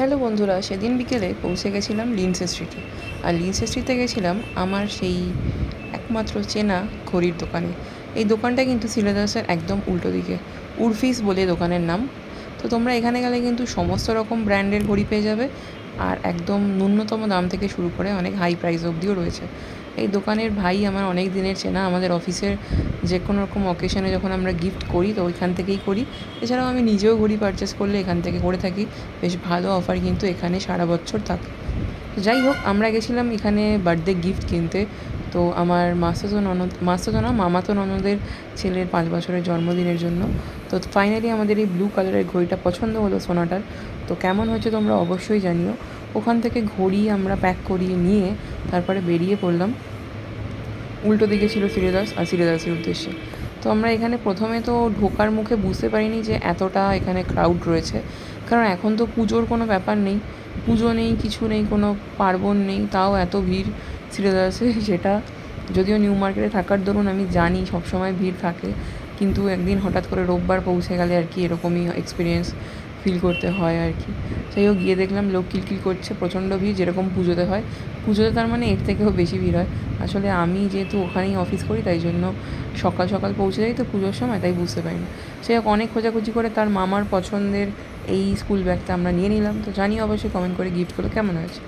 Hello বন্ধুরা, সেদিন বিকেলে পৌঁছে গেছিলাম লিন্সে স্ট্রিটে। আর লিন্সে স্ট্রিটে গেছিলাম আমার সেই একমাত্র চেনা ঘড়ির দোকানে। এই দোকানটা কিন্তু সিলেদাসের একদম উল্টো দিকে, উরফিস বলে দোকানের নাম। তো তোমরা এখানে গেলে কিন্তু সমস্ত রকম ব্র্যান্ডের ঘড়ি পেয়ে যাবে, আর একদম ন্যূনতম দাম থেকে শুরু করে অনেক হাই প্রাইস অবধিও রয়েছে। এই দোকানের ভাই আমার অনেক দিনের চেনা, আমাদের অফিসের যে কোনো রকম অকেশনে যখন আমরা গিফট করি তো ওইখান থেকেই করি। এছাড়াও আমি নিজেও ঘড়ি পারচেস করলে এখান থেকে করে থাকি। বেশ ভালো অফার কিন্তু এখানে সারা বছর থাকে। তো যাই হোক, আমরা গেছিলাম এখানে বার্থডে গিফট কিনতে। তো আমার মাস্তুতো না, মামাতো ননদের ছেলের 5 বছরের জন্মদিনের জন্য। তো ফাইনালি আমাদের এই ব্লু কালারের ঘড়িটা পছন্দ হলো সোনাটার। তো কেমন হয়েছে তোমরা অবশ্যই জানিও। ওখান থেকে ঘড়ি আমরা প্যাক করিয়ে নিয়ে তারপরে বেরিয়ে পড়লাম। উল্টো দিকে ছিল সিলেদাস, আর সিলেদাসের উদ্দেশ্যে। তো আমরা এখানে প্রথমে তো ঢোকার মুখে বুঝতে পারিনি যে এতটা এখানে ক্রাউড রয়েছে, কারণ এখন তো পুজোর কোনো ব্যাপার নেই, পুজো নেই, কিছু নেই, কোনো পার্বণ নেই, তাও এত ভিড় সিলেদাসে। সেটা যদিও নিউ মার্কেটে থাকার দরুন আমি জানি সবসময় ভিড় থাকে, কিন্তু একদিন হঠাৎ করে রোববার পৌঁছে গেলে আর কি এরকমই এক্সপিরিয়েন্স ফিল করতে হয় আর কি। যাই হোক, গিয়ে দেখলাম লোক কিলকিল করছে, প্রচণ্ড ভিড়, যেরকম পুজোতে হয়। পুজোতে তার মানে এর থেকেও বেশি ভিড় হয়। আসলে আমি যেহেতু ওখানেই অফিস করি তাই জন্য সকাল সকাল পৌঁছে যাই তো পুজোর সময়, তাই বুঝতে পারি না। সে অনেক খোঁজাখুঁজি করে তার মামার পছন্দের এই স্কুল ব্যাগটা আমরা নিয়ে নিলাম। তো জানি অবশ্যই কমেন্ট করে গিফটগুলো কেমন হয়েছে।